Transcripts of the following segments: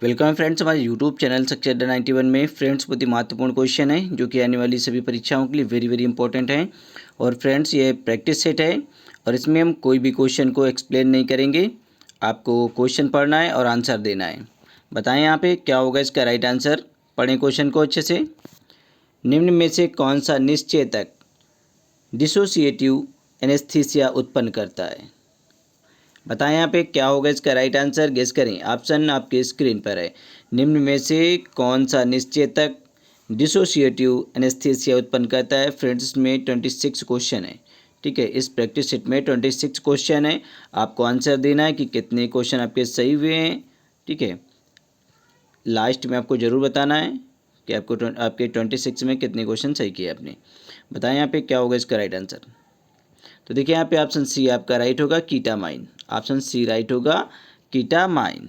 Welcome friends, हमारे YouTube channel success अड्डा 91 में फ्रेंड्स बहुत ही महत्वपूर्ण क्वेश्चन है जो कि आने वाली सभी परीक्षाओं के लिए वेरी इंपॉर्टेंट है। और फ्रेंड्स ये प्रैक्टिस सेट है और इसमें हम कोई भी क्वेश्चन को एक्सप्लेन नहीं करेंगे, आपको क्वेश्चन पढ़ना है और आंसर देना है। बताएं यहाँ पे क्या होगा इसका राइट आंसर। पढ़ें क्वेश्चन को अच्छे से। निम्न में से कौन सा निश्चेतक डिसोसिएटिव एनेस्थीसिया उत्पन्न करता है। बताएं यहाँ पे क्या होगा इसका राइट आंसर, गेस करें। ऑप्शन आपके स्क्रीन पर है। निम्न में से कौन सा निश्चेतक डिसोसिएटिव एनेस्थीसिया उत्पन्न करता है। फ्रेंड्स इसमें 26 क्वेश्चन है, ठीक है। इस प्रैक्टिस सेट में 26 क्वेश्चन है, आपको आंसर देना है कि कितने क्वेश्चन आपके सही हुए हैं, ठीक है। लास्ट में आपको ज़रूर बताना है कि आपके 26 में कितने क्वेश्चन सही किए आपने। बताएं यहाँ पे क्या होगा इसका राइट आंसर। तो देखिए यहाँ पे ऑप्शन सी आपका राइट होगा, कीटामाइन। ऑप्शन सी राइट होगा, कीटामाइन।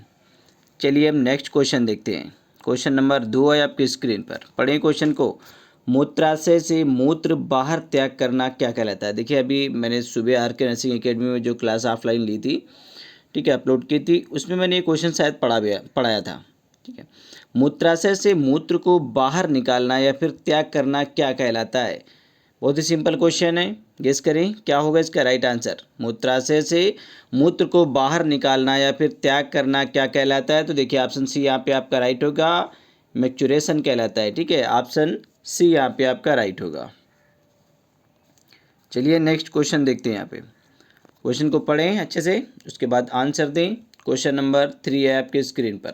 चलिए अब नेक्स्ट क्वेश्चन देखते हैं। क्वेश्चन नंबर 2 है आपकी स्क्रीन पर। पढ़ें क्वेश्चन को। मूत्राशय से मूत्र बाहर त्याग करना क्या कहलाता है। देखिए अभी मैंने सुबह आर के नर्सिंग एकेडमी में जो क्लास ऑफलाइन ली थी, ठीक है, अपलोड की थी, उसमें मैंने ये क्वेश्चन शायद पढ़ाया था, ठीक है। मूत्राशय से मूत्र को बाहर निकालना या फिर त्याग करना क्या कहलाता है। बहुत ही सिंपल क्वेश्चन है, गेस करें क्या होगा इसका राइट आंसर। मूत्राशय से मूत्र को बाहर निकालना या फिर त्याग करना क्या कहलाता है। तो देखिए ऑप्शन सी यहाँ पे आपका राइट होगा, मैक्चुरेशन कहलाता है, ठीक है। ऑप्शन सी यहाँ पे आपका राइट होगा। चलिए नेक्स्ट क्वेश्चन देखते हैं। यहाँ पे क्वेश्चन को पढ़ें अच्छे से, उसके बाद आंसर दें। क्वेश्चन नंबर 3 है आपके स्क्रीन पर।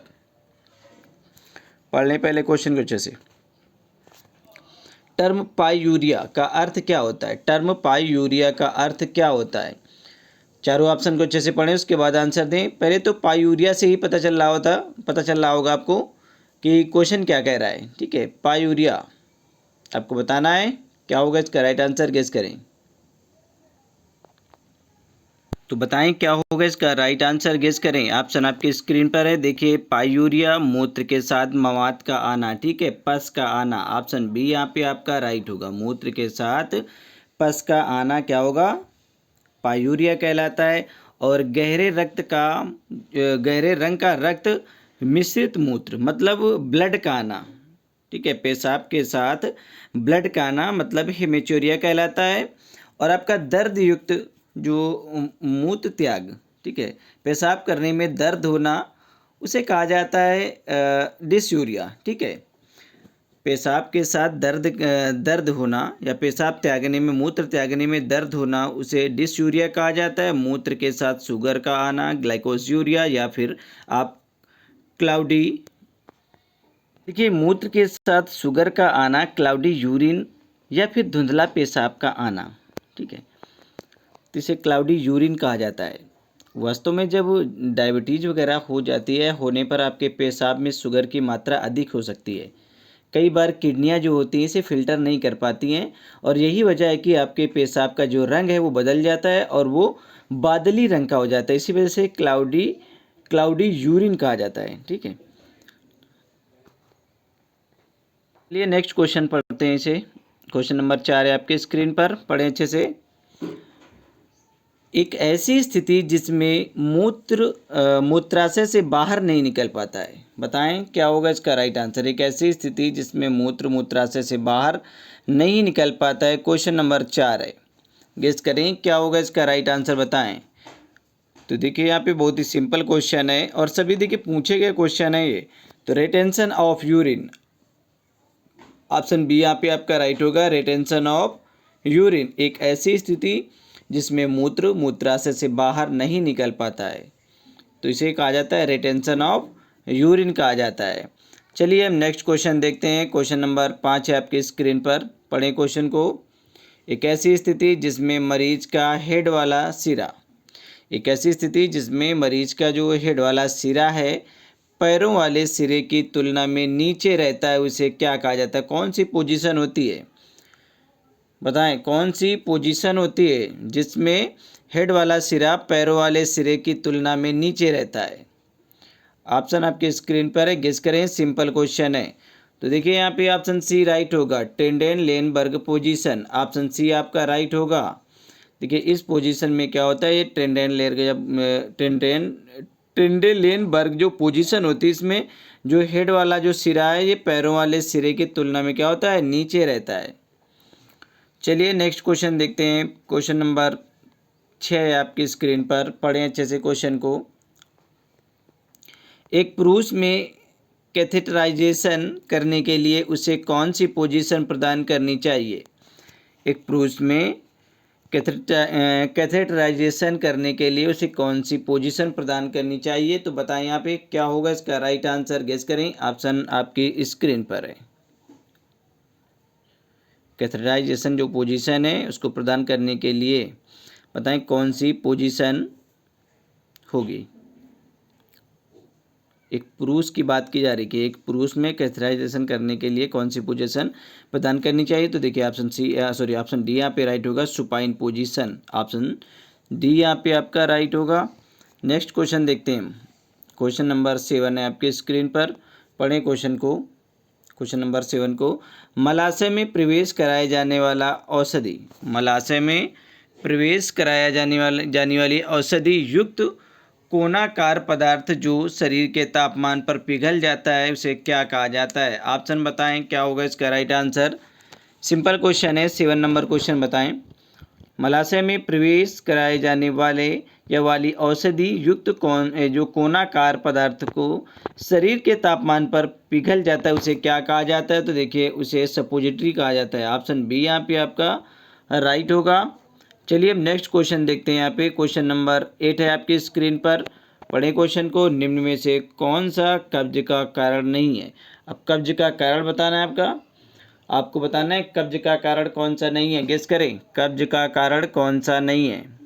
पढ़ लें पहले क्वेश्चन को अच्छे से। टर्म पाईयूरिया का अर्थ क्या होता है। टर्म पाईयूरिया का अर्थ क्या होता है। चारों ऑप्शन को अच्छे से पढ़ें, उसके बाद आंसर दें। पहले तो पाईयूरिया से ही पता चल रहा होगा आपको कि क्वेश्चन क्या कह रहा है, ठीक है। पाईयूरिया आपको बताना है क्या होगा इसका राइट आंसर, गेस करें। तो बताएं क्या होगा इसका राइट आंसर, गेस करें। ऑप्शन आपकी स्क्रीन पर है, देखिए। पायूरिया मूत्र के साथ मवाद का आना, ठीक है, पस का आना। ऑप्शन बी यहाँ पे आपका राइट होगा। मूत्र के साथ पस का आना क्या होगा, पायूरिया कहलाता है। और गहरे रंग का रक्त मिश्रित मूत्र मतलब ब्लड का आना, ठीक है, पेशाब के साथ ब्लड का आना मतलब हेमेचूरिया कहलाता है। और आपका दर्द युक्त जो मूत्र त्याग, ठीक है, पेशाब करने में दर्द होना, उसे कहा जाता है डिसयूरिया, ठीक है। पेशाब के साथ दर्द होना या पेशाब त्यागने में, मूत्र त्यागने में दर्द होना, उसे डिसयूरिया कहा जाता है। मूत्र के साथ शुगर का आना ग्लाइकोस्यूरिया या फिर आप क्लाउडी, देखिए, मूत्र के साथ शुगर का आना क्लाउडी यूरिन या फिर धुंधला पेशाब का आना, ठीक है, तो इसे क्लाउडी यूरिन कहा जाता है। वास्तव में जब डायबिटीज़ वगैरह हो जाती है, होने पर आपके पेशाब में शुगर की मात्रा अधिक हो सकती है। कई बार किडनियां जो होती हैं इसे फिल्टर नहीं कर पाती हैं और यही वजह है कि आपके पेशाब का जो रंग है वो बदल जाता है और वो बादली रंग का हो जाता है। इसी वजह से क्लाउडी यूरिन कहा जाता है, ठीक है। चलिए नेक्स्ट क्वेश्चन पढ़ते हैं इसे। क्वेश्चन नंबर 4 है आपके स्क्रीन पर, पढ़ें अच्छे से। एक ऐसी स्थिति जिसमें मूत्राशय से बाहर नहीं निकल पाता है। बताएं क्या होगा इसका राइट आंसर। एक ऐसी स्थिति जिसमें मूत्राशय से बाहर नहीं निकल पाता है। क्वेश्चन नंबर 4 है, गेस करें क्या होगा इसका राइट आंसर, बताएं। तो देखिए यहाँ पे बहुत ही सिंपल क्वेश्चन है और सभी देखिए पूछे गए क्वेश्चन है ये। तो retention of urine, option B यहाँ पे आपका राइट होगा, रिटेंशन ऑफ यूरिन। एक ऐसी स्थिति जिसमें मूत्राशय से बाहर नहीं निकल पाता है, तो इसे कहा जाता है रिटेंशन ऑफ यूरिन कहा जाता है। चलिए हम नेक्स्ट क्वेश्चन देखते हैं। क्वेश्चन नंबर 5 है आपकी स्क्रीन पर, पढ़ें क्वेश्चन को। एक ऐसी स्थिति जिसमें मरीज का हेड वाला सिरा, एक ऐसी स्थिति जिसमें मरीज का जो हेड वाला सिरा है पैरों वाले सिरे की तुलना में नीचे रहता है, उसे क्या कहा जाता है। कौन सी पोजीशन होती है, बताएं कौन सी पोजीशन होती है जिसमें हेड वाला सिरा पैरों वाले सिरे की तुलना में नीचे रहता है। ऑप्शन आपके स्क्रीन पर है, गेस करें। सिंपल क्वेश्चन है। तो देखिए यहाँ पे ऑप्शन सी राइट होगा, ट्रेंडेन-लेनबर्ग पोजीशन। ऑप्शन सी आपका राइट होगा। देखिए इस पोजीशन में क्या होता है, ये ट्रिंडेलेनबर्ग जो पोजीशन होती है इसमें जो हेड वाला जो सिरा है ये पैरों वाले सिरे की तुलना में क्या होता है, नीचे रहता है। चलिए नेक्स्ट क्वेश्चन देखते हैं। क्वेश्चन नंबर 6 है आपकी स्क्रीन पर, पढ़ें अच्छे से क्वेश्चन को। एक पुरुष में कैथेटराइजेशन करने के लिए उसे कौन सी पोजीशन प्रदान करनी चाहिए? एक पुरुष में कैथेटराइजेशन करने के लिए उसे कौन सी पोजीशन प्रदान करनी चाहिए? तो बताएं यहाँ पे क्या होगा इसका राइट आंसर, गेस करें। ऑप्शन आपकी स्क्रीन पर है। कैथेटराइजेशन जो पोजीशन है उसको प्रदान करने के लिए बताएं कौन सी पोजीशन होगी। एक पुरुष की बात की जा रही है कि एक पुरुष में कैथेटराइजेशन करने के लिए कौन सी पोजीशन प्रदान करनी चाहिए। तो देखिए ऑप्शन डी यहाँ पे राइट होगा, सुपाइन पोजीशन। ऑप्शन डी यहाँ पे आपका राइट होगा। नेक्स्ट क्वेश्चन देखते हैं। क्वेश्चन नंबर 7 है आपके स्क्रीन पर, पढ़ें क्वेश्चन को। क्वेश्चन नंबर 7 को, मलाशय में प्रवेश कराया जाने वाला औषधि, मलाशय में प्रवेश कराया जाने वाली औषधि युक्त कोनाकार पदार्थ जो शरीर के तापमान पर पिघल जाता है उसे क्या कहा जाता है? ऑप्शन बताएं क्या होगा इसका राइट आंसर। सिंपल क्वेश्चन है, 7 नंबर क्वेश्चन बताएं। मलाशय में प्रवेश कराए जाने वाले या वाली औषधि युक्त जो कोनाकार पदार्थ को शरीर के तापमान पर पिघल जाता है उसे क्या कहा जाता है? तो देखिए उसे सपोजिटरी कहा जाता है। ऑप्शन बी यहाँ पे आपका राइट होगा। चलिए अब नेक्स्ट क्वेश्चन देखते हैं। यहाँ पे क्वेश्चन नंबर 8 है आपकी स्क्रीन पर, पढ़ें क्वेश्चन को। निम्न में से कौन सा कब्ज का कारण नहीं है? अब कब्ज का कारण बताना है आपको बताना है कब्ज का कारण कौन सा नहीं है, गेस करें। कब्ज का कारण कौन सा नहीं है,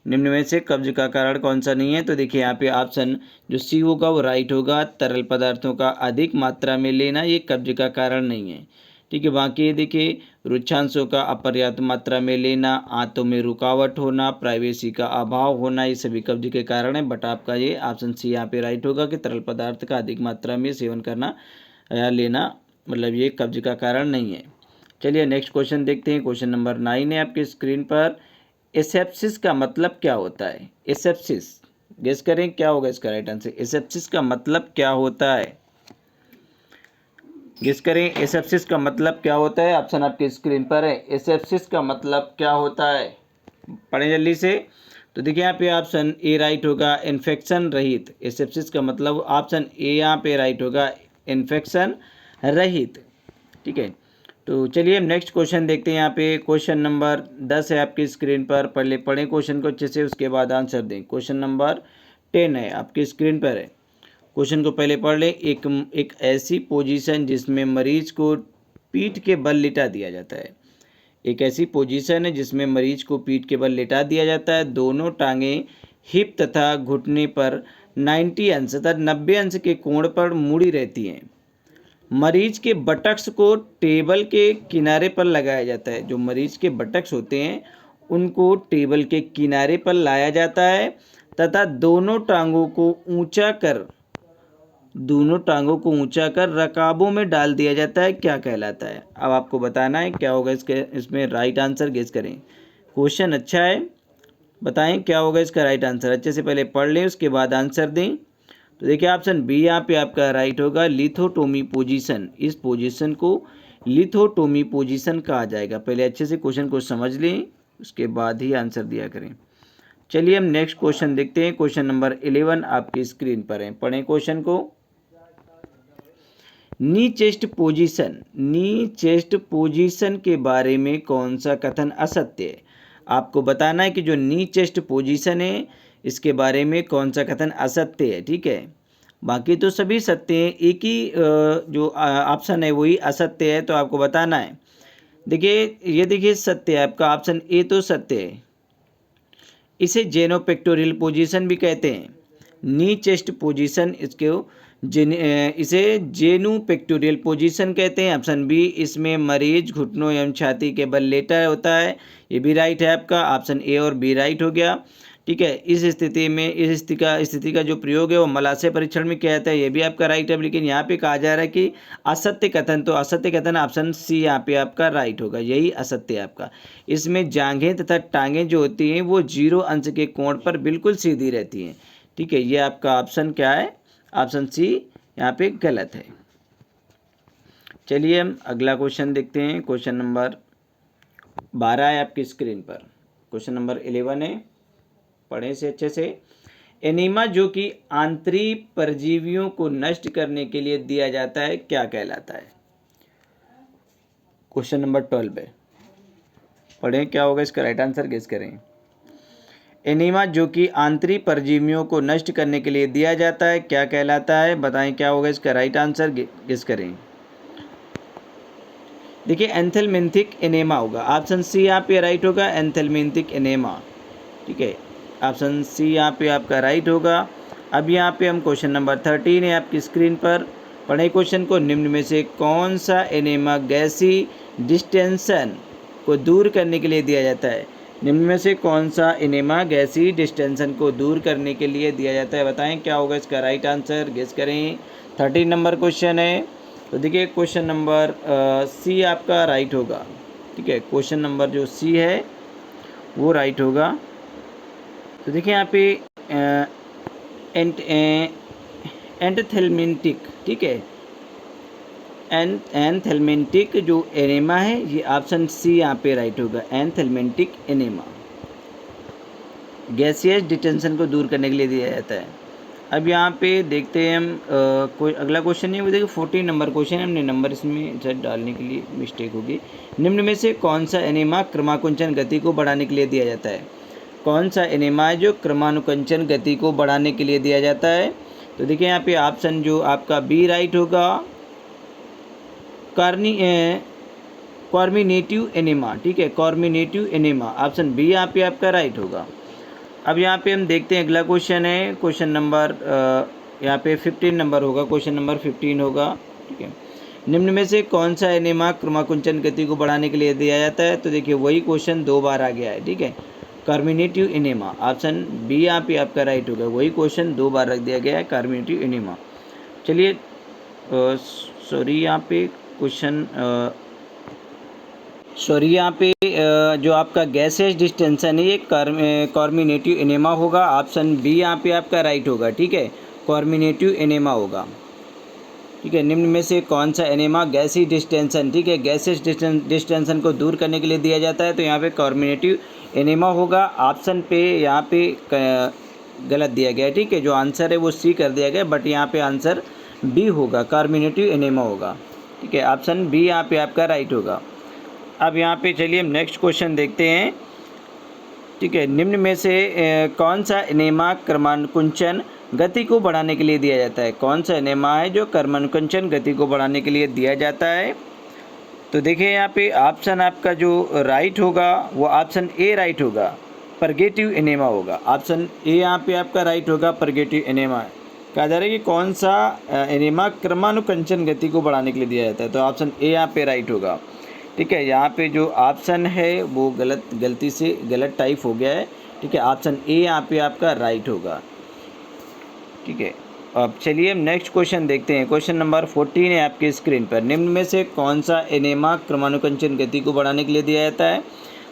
निम्न में से कब्ज का कारण कौन सा नहीं है? तो देखिए यहाँ पे ऑप्शन जो सी होगा वो राइट होगा। तरल पदार्थों का अधिक मात्रा में लेना ये कब्ज का कारण नहीं है, ठीक है। बाकी देखिए रुक्षांशों का अपर्याप्त मात्रा में लेना, आंतों में रुकावट होना, प्राइवेसी का अभाव होना, ये सभी कब्ज के कारण है। बट आपका ये ऑप्शन सी यहाँ पे राइट होगा कि तरल पदार्थ का अधिक मात्रा में सेवन करना या लेना मतलब ये कब्ज का कारण नहीं है। चलिए नेक्स्ट क्वेश्चन देखते हैं। क्वेश्चन नंबर 9 है आपकी स्क्रीन पर। एसेप्सिस का मतलब क्या होता है? एसेप्सिस, गेस करें क्या होगा इसका राइट आंसर। एसेप्सिस का मतलब क्या होता है, गेस करें। एसेप्सिस का मतलब क्या होता है? ऑप्शन आपकी स्क्रीन पर है। एसेप्सिस का मतलब क्या होता है, पढ़ें जल्दी से। तो देखिए यहाँ पे ऑप्शन ए राइट होगा, इन्फेक्शन रहित। एसेप्सिस का मतलब ऑप्शन ए यहाँ पे राइट होगा, इन्फेक्शन रहित, ठीक है। तो चलिए नेक्स्ट क्वेश्चन देखते हैं। यहाँ पे क्वेश्चन नंबर 10 है आपकी स्क्रीन पर, पढ़ें क्वेश्चन को अच्छे से, उसके बाद आंसर दें। क्वेश्चन नंबर 10 है आपकी स्क्रीन पर है। क्वेश्चन को पहले पढ़ लें। एक ऐसी पोजीशन जिसमें मरीज को पीठ के बल लिटा दिया जाता है। एक ऐसी पोजीशन है जिसमें मरीज को पीठ के बल लिटा दिया जाता है। दोनों टांगें हिप तथा घुटने पर 90 अंश तथा 90 अंश के कोण पर मुड़ी रहती हैं। मरीज के बटक्स को टेबल के किनारे पर लगाया जाता है। जो मरीज के बटक्स होते हैं उनको टेबल के किनारे पर लाया जाता है तथा दोनों टांगों को ऊंचा कर रकाबों में डाल दिया जाता है। क्या कहलाता है? अब आपको बताना है क्या होगा इसमें राइट आंसर, गेस करें। क्वेश्चन अच्छा है, बताएं क्या होगा इसका राइट आंसर। अच्छे से पहले पढ़ लें उसके बाद आंसर दें। तो देखिए ऑप्शन बी यहाँ पे आपका राइट होगा, लिथोटोमी पोजीशन। इस पोजीशन को लिथोटोमी पोजीशन कहा जाएगा। पहले अच्छे से क्वेश्चन को समझ लें उसके बाद ही आंसर दिया करें। चलिए हम नेक्स्ट क्वेश्चन देखते हैं। क्वेश्चन नंबर 11 आपकी स्क्रीन पर है, पढ़ें क्वेश्चन को। नी चेस्ट पोजीशन के बारे में कौन सा कथन असत्य है? आपको बताना है कि जो नी चेस्ट पोजीशन है इसके बारे में कौन सा कथन असत्य है, ठीक है। बाकी तो सभी सत्य हैं, एक ही जो ऑप्शन है वही असत्य है, तो आपको बताना है। देखिए सत्य है आपका, ऑप्शन ए तो सत्य है। इसे जेनोपेक्टोरियल पोजीशन भी कहते हैं। नी चेस्ट पोजीशन इसे जेनोपेक्टोरियल पोजीशन कहते हैं। ऑप्शन बी, इसमें मरीज घुटनों एवं छाती के बल लेटा होता है, ये भी राइट है आपका। ऑप्शन ए और बी राइट हो गया, ठीक है। इस स्थिति का जो प्रयोग है वो मलाशय परीक्षण में किया जाता है, ये भी आपका राइट है। लेकिन यहाँ पे कहा जा रहा है कि असत्य कथन, तो असत्य कथन ऑप्शन सी यहाँ पे आपका राइट होगा, यही असत्य है आपका। इसमें जांघें तथा टांगें जो होती हैं वो 0 अंश के कोण पर बिल्कुल सीधी रहती हैं, ठीक है, ये आपका ऑप्शन क्या है, ऑप्शन सी यहाँ पे गलत है। चलिए हम अगला क्वेश्चन देखते हैं। क्वेश्चन नंबर 12 है आपकी स्क्रीन पर। क्वेश्चन नंबर 11 है, पढ़ें से अच्छे से। एनीमा जो कि आंतरिक परजीवियों को नष्ट करने के लिए दिया जाता है क्या कहलाता है? क्वेश्चन नंबर 12 है, पढ़ें, क्या होगा इसका राइट आंसर, गेस करें। एनीमा जो कि आंतरिक परजीवियों को नष्ट करने के लिए दिया जाता है क्या कहलाता है? बताएं क्या होगा इसका राइट आंसर, गेस करें। देखिए एंथेलमिंथिक एनेमा होगा, ऑप्शन सी यहाँ पे राइट होगा, एंथेलमिंथिक एनेमा। ठीक है, ऑप्शन सी यहाँ पे आपका राइट होगा। अब यहाँ पे हम क्वेश्चन नंबर 13 है आपकी स्क्रीन पर, पढ़े क्वेश्चन को। निम्न में से कौन सा एनेमा गैसी डिस्टेंशन को दूर करने के लिए दिया जाता है? निम्न में से कौन सा एनेमा गैसी डिस्टेंशन को दूर करने के लिए दिया जाता है? बताएं क्या होगा इसका राइट आंसर, गेस करें। 13 नंबर क्वेश्चन है, तो देखिए क्वेश्चन नंबर सी आपका राइट होगा। ठीक है, क्वेश्चन नंबर जो सी है वो राइट होगा। तो देखिए यहाँ पे एंथेलमिंटिक, ठीक है, एंथेलमिंटिक जो एनेमा है ये ऑप्शन सी यहाँ पे राइट होगा, एंथेलमिंटिक एनेमा गैसियस डिटेंशन को दूर करने के लिए दिया जाता है। अब यहाँ पे देखते हैं हम कोई अगला क्वेश्चन नहीं है, वो देखिए 14 नंबर क्वेश्चन है, हमने नंबर इसमें शायद डालने के लिए मिस्टेक होगी। निम्न में से कौन सा एनेमा क्रमानुकुंचन गति को बढ़ाने के लिए दिया जाता है? कौन सा एनेमा है जो क्रमानुकुंचन गति को बढ़ाने के लिए दिया जाता है? तो देखिए यहाँ पे ऑप्शन जो आपका बी राइट होगा, कॉर्मिनेटिव एनेमा। ठीक है, कॉर्मिनेटिव एनेमा, ऑप्शन बी यहाँ पे आपका राइट होगा। अब यहाँ पे हम देखते हैं अगला क्वेश्चन है, क्वेश्चन नंबर यहाँ पे 15 नंबर होगा, क्वेश्चन नंबर 15 होगा। ठीक है, निम्न में से कौन सा एनेमा क्रमाकुंचन गति को बढ़ाने के लिए दिया जाता है? तो देखिए वही क्वेश्चन 2 बार आ गया है। ठीक है, कार्मिनेटिव एनेमा, ऑप्शन बी यहाँ पे आपका राइट होगा, वही क्वेश्चन 2 बार रख दिया गया है, कार्मिनेटिव एनेमा। चलिए सॉरी यहाँ पे क्वेश्चन यहाँ पे जो आपका गैसियस डिस्टेंशन है ये कॉर्मिनेटिव एनेमा होगा, ऑप्शन बी यहाँ पे आपका राइट होगा। ठीक है, कॉर्मिनेटिव एनेमा होगा। ठीक है, निम्न में से कौन सा एनेमा गैसी डिस्टेंशन, ठीक है, गैसियस डिस्टेंशन को दूर करने के लिए दिया जाता है? तो यहाँ पे कॉर्मिनेटिव एनेमा होगा, ऑप्शन पे यहाँ पे गलत दिया गया है। ठीक है, जो आंसर है वो सी कर दिया गया, बट यहाँ पे आंसर बी होगा, कॉर्मिनेटिव एनेमा होगा। ठीक है, ऑप्शन बी यहाँ पे आपका राइट होगा। अब यहाँ पे चलिए हम नेक्स्ट क्वेश्चन देखते हैं। ठीक है, निम्न में से कौन सा एनेमा क्रमानुकुंचन गति को बढ़ाने के लिए दिया जाता है? कौन सा एनेमा है जो क्रमानुकुंचन गति को बढ़ाने के लिए दिया जाता है? तो देखिए यहाँ पे ऑप्शन आपका जो राइट होगा वो ऑप्शन ए राइट होगा, परगेटिव एनेमा होगा। ऑप्शन ए यहाँ पे आपका राइट होगा, परगेटिव एनेमा। कहा जा रहा है कि कौन सा एनेमा क्रमानुकुंचन गति को बढ़ाने के लिए दिया जाता है? तो ऑप्शन ए यहाँ पे राइट होगा। ठीक है, यहाँ पे जो ऑप्शन है वो गलती से गलत टाइप हो गया है। ठीक है, ऑप्शन ए यहाँ पे आपका राइट होगा। ठीक है, अब चलिए हम नेक्स्ट क्वेश्चन देखते हैं। क्वेश्चन नंबर 14 है आपकी स्क्रीन पर। निम्न में से कौन सा एनेमा क्रमानुकुंचन गति को बढ़ाने के लिए दिया जाता है?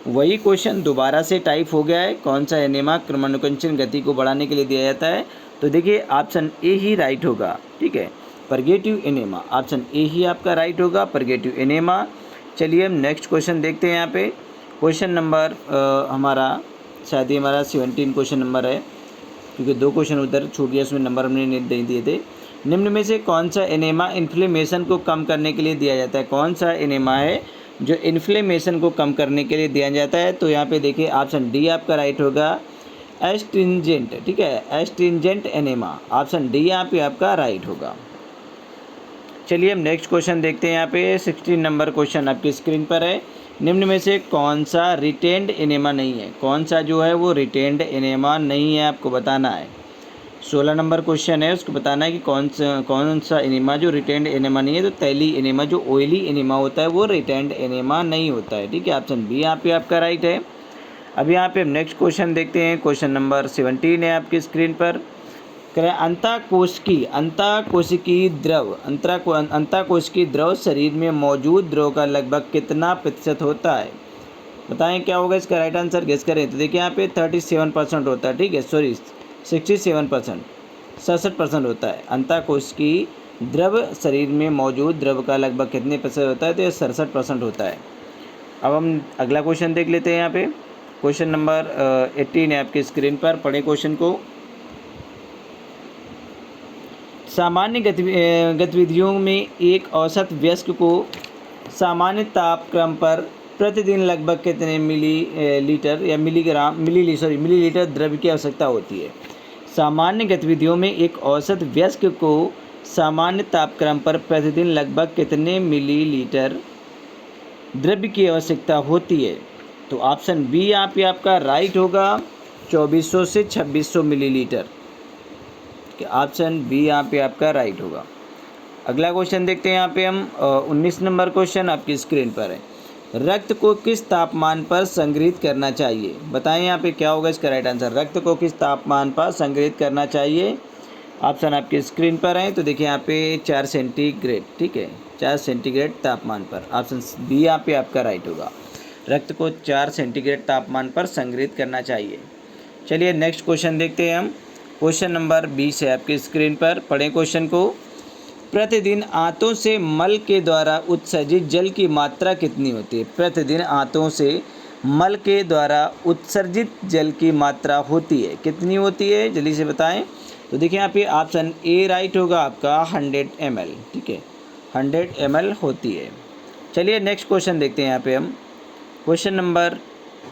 वही क्वेश्चन दोबारा से टाइप हो गया है, कौन सा एनेमा क्रमानुकुंचन गति को बढ़ाने के लिए दिया जाता है? तो देखिए ऑप्शन ए ही राइट होगा। ठीक है, परगेटिव एनेमा, ऑप्शन ए ही आपका राइट होगा, परगेटिव एनेमा। चलिए हम नेक्स्ट क्वेश्चन देखते हैं। यहाँ पे क्वेश्चन नंबर हमारा शायद ही हमारा 17 क्वेश्चन नंबर है, क्योंकि 2 क्वेश्चन उधर छूट गया, उसमें नंबर हमने नहीं दिए थे। निम्न में से कौन सा एनेमा इन्फ्लेमेशन को कम करने के लिए दिया जाता है? कौन सा एनेमा है जो इन्फ्लेमेशन को कम करने के लिए दिया जाता है? तो यहाँ पे देखिए ऑप्शन डी आपका राइट होगा, एस्ट्रिंजेंट। ठीक है, एस्ट्रिंजेंट एनेमा, ऑप्शन डी यहाँ पे आपका राइट होगा। चलिए हम नेक्स्ट क्वेश्चन देखते हैं। यहाँ पे 16 नंबर क्वेश्चन आपकी स्क्रीन पर है। निम्न में से कौन सा रिटेंड एनेमा नहीं है? कौन सा जो है वो रिटेंड एनेमा नहीं है, आपको बताना है। 16 नंबर क्वेश्चन है, उसको बताना है कि कौन सा एनेमा जो रिटेंड एनेमा नहीं है। तो तैली एनेमा जो ऑयली एनेमा होता है वो रिटेंड एनेमा नहीं होता है। ठीक है, ऑप्शन बी यहाँ पे आपका राइट है। अब यहाँ पे हम नेक्स्ट क्वेश्चन देखते हैं। क्वेश्चन नंबर 17 है आपकी स्क्रीन पर। करें अंतःकोशिकीय द्रव शरीर में मौजूद द्रव का लगभग कितना प्रतिशत होता है? बताएं क्या होगा इसका राइट आंसर, गेस करें। तो देखिए यहाँ पे 37% होता है। ठीक है, सॉरी 67%, 67% होता है। अंतःकोश की द्रव शरीर में मौजूद द्रव का लगभग कितने प्रतिशत होता है? तो ये 67% होता है। अब हम अगला क्वेश्चन देख लेते हैं। यहाँ पे क्वेश्चन नंबर 18 है आपकी स्क्रीन पर, पढ़ें क्वेश्चन को। सामान्य गतिविधियों में एक औसत वयस्क को सामान्य तापक्रम पर प्रतिदिन लगभग कितने मिलीलीटर द्रव्य की आवश्यकता होती है? सामान्य गतिविधियों में एक औसत वयस्क को सामान्य तापक्रम पर प्रतिदिन लगभग कितने मिलीलीटर द्रव्य की आवश्यकता होती है? तो ऑप्शन बी यहाँ पे आपका राइट होगा, 2400 से 2600 मिलीलीटर। ऑप्शन बी यहाँ पे आपका राइट होगा। अगला क्वेश्चन देखते हैं। यहाँ पे हम 19 नंबर क्वेश्चन आपकी स्क्रीन पर है। रक्त को किस तापमान पर संग्रहित करना चाहिए? बताएं यहाँ पे क्या होगा इसका राइट आंसर। रक्त को किस तापमान पर संग्रहित करना चाहिए? ऑप्शन आपकी स्क्रीन पर है। तो देखिए यहाँ पे 4 सेंटीग्रेड, ठीक है, 4 सेंटीग्रेड तापमान पर। ऑप्शन बी यहाँ पे आपका राइट होगा। रक्त को 4 सेंटीग्रेड तापमान पर संग्रहित करना चाहिए। चलिए नेक्स्ट क्वेश्चन देखते हैं हम। क्वेश्चन नंबर 20 है आपकी स्क्रीन पर, पढ़ें क्वेश्चन को। प्रतिदिन आंतों से मल के द्वारा उत्सर्जित जल की मात्रा कितनी होती है? प्रतिदिन आंतों से मल के द्वारा उत्सर्जित जल की मात्रा होती है, कितनी होती है? जल्दी से बताएं। तो देखिए यहाँ पे ऑप्शन ए राइट होगा आपका, 100 ml, ठीक है, 100 ml होती है। चलिए नेक्स्ट क्वेश्चन देखते हैं। यहाँ पे हम क्वेश्चन नंबर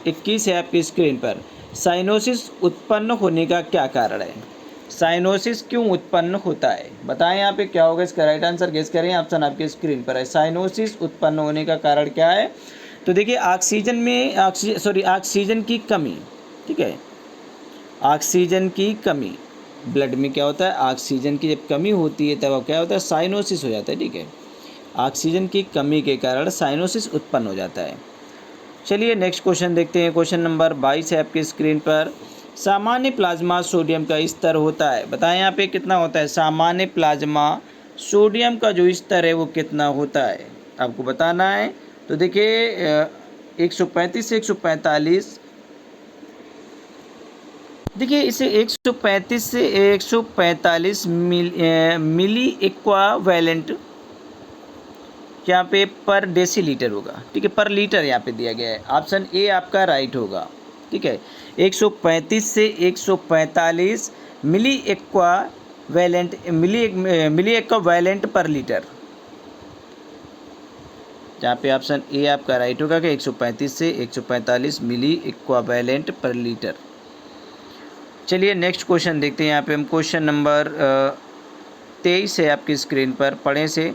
21 है आपकी स्क्रीन पर। साइनोसिस उत्पन्न होने का क्या कारण है? साइनोसिस क्यों उत्पन्न होता है? बताएं यहाँ पे क्या होगा इसका राइट आंसर, गेस करें। ऑप्शन आपके स्क्रीन पर है। साइनोसिस उत्पन्न होने का कारण क्या है? तो देखिए ऑक्सीजन की कमी, ठीक है, ऑक्सीजन की कमी। ब्लड में क्या होता है? ऑक्सीजन की जब कमी होती है तब क्या होता है? साइनोसिस हो जाता है, ठीक है। ऑक्सीजन की कमी के कारण साइनोसिस उत्पन्न हो जाता है। चलिए नेक्स्ट क्वेश्चन देखते हैं। क्वेश्चन नंबर 22 है आपकी स्क्रीन पर। सामान्य प्लाज्मा सोडियम का स्तर होता है, बताएं यहाँ पे कितना होता है? सामान्य प्लाज्मा सोडियम का जो स्तर है वो कितना होता है, आपको बताना है। तो देखिए 135 से 145, देखिए इसे 135 से 145 मिली इक्वावेलेंट यहाँ पे पर डेसीलीटर होगा, ठीक है, पर लीटर यहाँ पे दिया गया है। ऑप्शन ए आपका राइट होगा, ठीक है। 135 से 145 मिली इक्वावेलेंट पर लीटर, जहाँ पे ऑप्शन ए आपका राइट होगा कि 135 से 145 मिली इक्वावेलेंट पर लीटर। चलिए नेक्स्ट क्वेश्चन देखते हैं। यहाँ पे हम क्वेश्चन नंबर 23 है आपकी स्क्रीन पर, पढ़ें से।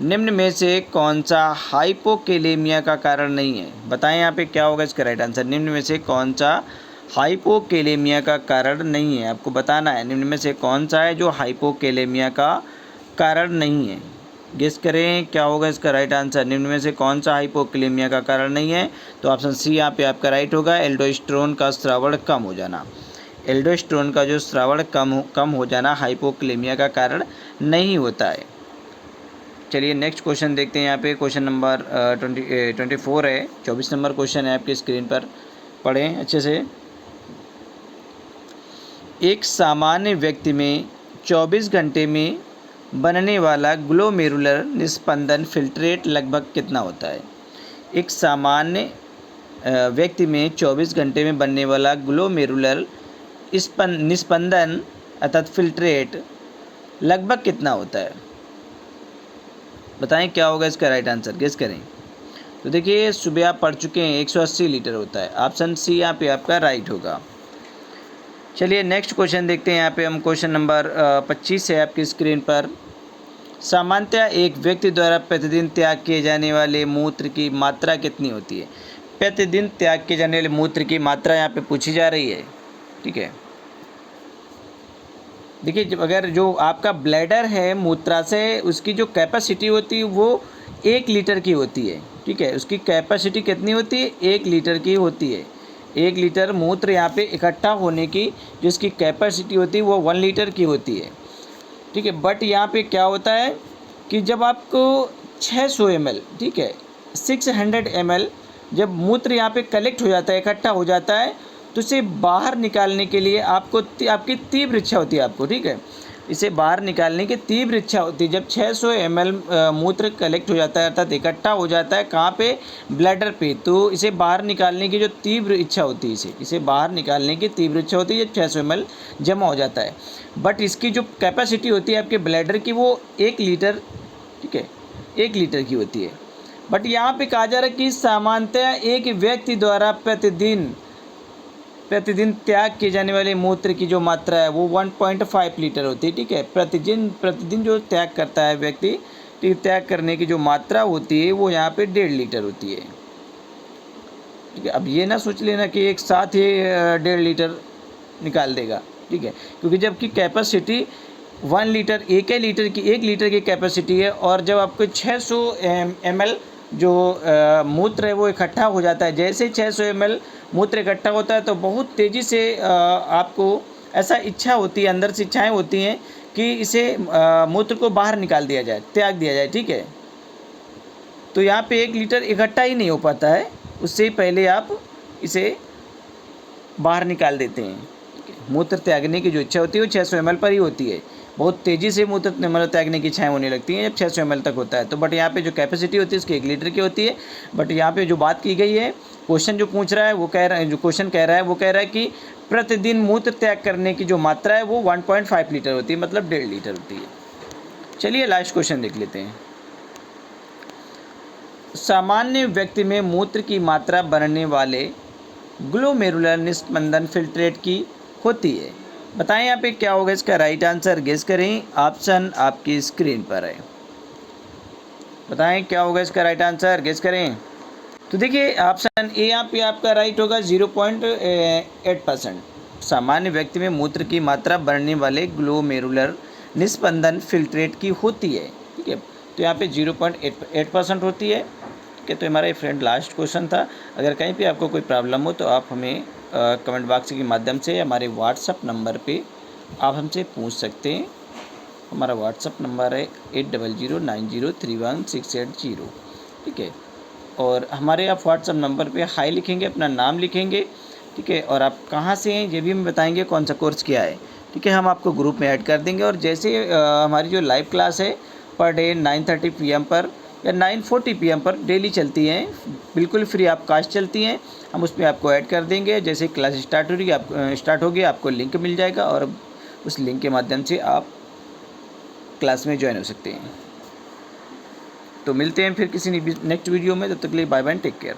निम्न में से कौन सा हाइपोकेलेमिया का कारण नहीं है? बताएं यहाँ पे क्या होगा इसका राइट आंसर। निम्न में से कौन सा हाइपोकेलेमिया का कारण नहीं है, आपको बताना है। निम्न में से कौन सा है जो हाइपोकेलेमिया का कारण नहीं है? गेस करें क्या होगा इसका राइट आंसर। निम्न में से कौन सा हाइपोकेलेमिया का कारण नहीं है? तो ऑप्शन सी यहाँ पे आपका राइट होगा, एल्डोस्टेरोन का स्रावण कम हो जाना। एल्डोस्टेरोन का जो स्रावण कम हो जाना हाइपोकेलेमिया का कारण नहीं होता है। चलिए नेक्स्ट क्वेश्चन देखते हैं। यहाँ पे क्वेश्चन नंबर 24 है, 24 नंबर क्वेश्चन है आपकी स्क्रीन पर, पढ़ें अच्छे से। एक सामान्य व्यक्ति में 24 घंटे में बनने वाला ग्लोमेरुलर निस्पंदन फिल्ट्रेट लगभग कितना होता है? एक सामान्य व्यक्ति में 24 घंटे में बनने वाला ग्लोमेरुलर निस्पंदन अर्थात फिल्ट्रेट लगभग कितना होता है? बताएं क्या होगा इसका राइट आंसर, गेस करें। तो देखिए सुबह आप पढ़ चुके हैं, 180 लीटर होता है। ऑप्शन सी यहाँ पे आपका राइट होगा। चलिए नेक्स्ट क्वेश्चन देखते हैं। यहाँ पे हम क्वेश्चन नंबर 25 है आपकी स्क्रीन पर। सामान्यतः एक व्यक्ति द्वारा प्रतिदिन त्याग किए जाने वाले मूत्र की मात्रा कितनी होती है? प्रतिदिन त्याग किए जाने वाले मूत्र की मात्रा यहाँ पे पूछी जा रही है, ठीक है। देखिए जब अगर जो आपका ब्लैडर है मूत्राशय, उसकी जो कैपेसिटी होती है वो 1 लीटर की होती है, ठीक है। उसकी कैपेसिटी कितनी होती है? 1 लीटर की होती है। 1 लीटर मूत्र यहाँ पे इकट्ठा होने की जिसकी कैपेसिटी होती है वो 1 लीटर की होती है, ठीक है। बट यहाँ पे क्या होता है कि जब आपको 600 ml, ठीक है, 600 ml जब मूत्र यहाँ पे कलेक्ट हो जाता है, इकट्ठा हो जाता है, तो इसे बाहर निकालने के लिए आपको आपकी तीव्र इच्छा होती है आपको, ठीक है। इसे बाहर निकालने की तीव्र इच्छा होती है जब 600 ml मूत्र कलेक्ट हो जाता है, अर्थात इकट्ठा हो जाता है कहाँ पे, ब्लैडर पे। तो इसे बाहर निकालने की जो तीव्र इच्छा होती है, इसे बाहर निकालने की तीव्र इच्छा होती है जब 600 ml जमा हो जाता है। बट इसकी जो कैपेसिटी होती है आपके ब्लैडर की वो 1 लीटर, ठीक है, 1 लीटर की होती है। बट यहाँ पे कहा जा रहा है कि सामान्यतः एक व्यक्ति द्वारा प्रतिदिन त्याग किए जाने वाले मूत्र की जो मात्रा है वो 1.5 लीटर होती है, ठीक है। प्रतिदिन जो त्याग करता है व्यक्ति, ठीक, त्याग करने की जो मात्रा होती है वो यहाँ पे 1.5 लीटर होती है, ठीक है। अब ये ना सोच लेना कि एक साथ ही 1.5 लीटर निकाल देगा, ठीक है, क्योंकि जबकि कैपेसिटी 1 लीटर, 1 लीटर की कैपेसिटी है, और जब आपको 600 ml जो मूत्र है वो इकट्ठा हो जाता है, जैसे 600 ml मूत्र इकट्ठा होता है तो बहुत तेज़ी से आपको ऐसा इच्छा होती है, अंदर से इच्छाएँ होती हैं कि इसे मूत्र को बाहर निकाल दिया जाए, त्याग दिया जाए, ठीक है। तो यहाँ पे 1 लीटर इकट्ठा ही नहीं हो पाता है, उससे पहले आप इसे बाहर निकाल देते हैं, ठीक है। मूत्र त्यागने की जो इच्छा होती है वो 600 ml पर ही होती है। बहुत तेज़ी से मूत्र मतलब त्यागने की इच्छाएँ होने लगती हैं जब 600 ml तक होता है। तो बट यहाँ पे जो कैपेसिटी होती है उसकी 1 लीटर की होती है। बट यहाँ पे जो बात की गई है, क्वेश्चन जो पूछ रहा है वो कह रहा है, जो क्वेश्चन कह रहा है वो कह रहा है कि प्रतिदिन मूत्र त्याग करने की जो मात्रा है वो 1.5 लीटर होती है, मतलब 1.5 लीटर होती है। चलिए लास्ट क्वेश्चन देख लेते हैं। सामान्य व्यक्ति में मूत्र की मात्रा बनने वाले ग्लोमेरुलर निस्पंदन फिल्ट्रेट की होती है। बताएं यहाँ पे क्या होगा इसका राइट आंसर, गेस करें। ऑप्शन आपकी स्क्रीन पर है, बताएं क्या होगा इसका राइट आंसर, गेस करें। तो देखिए ऑप्शन ए यहाँ पे आपका राइट होगा 0.8%। सामान्य व्यक्ति में मूत्र की मात्रा बढ़ने वाले ग्लोमेरुलर निस्पंदन फिल्ट्रेट की होती है, ठीक है। तो यहाँ पे 0.8% होती है, ठीक है। तो हमारा ये फ्रेंड लास्ट क्वेश्चन था। अगर कहीं पे आपको कोई प्रॉब्लम हो तो आप हमें कमेंट बॉक्स के माध्यम से हमारे व्हाट्सअप नंबर पे आप हमसे पूछ सकते हैं। हमारा व्हाट्सअप नंबर है 8009031680, ठीक है। और हमारे आप व्हाट्सअप नंबर पे हाई लिखेंगे, अपना नाम लिखेंगे, ठीक है, और आप कहाँ से हैं ये भी हमें बताएंगे, कौन सा कोर्स किया है, ठीक है। हम आपको ग्रुप में ऐड कर देंगे। और जैसे हमारी जो लाइव क्लास है पर डे 9:30 PM पर या 9:40 PM पर डेली चलती हैं, बिल्कुल फ्री ऑफ कास्ट चलती हैं, हम उसमें आपको ऐड कर देंगे। जैसे क्लास स्टार्ट होगी आपको लिंक मिल जाएगा और उस लिंक के माध्यम से आप क्लास में ज्वाइन हो सकते हैं। तो मिलते हैं फिर किसी नेक्स्ट वीडियो में, तब तक के लिए बाय बाय, टेक केयर।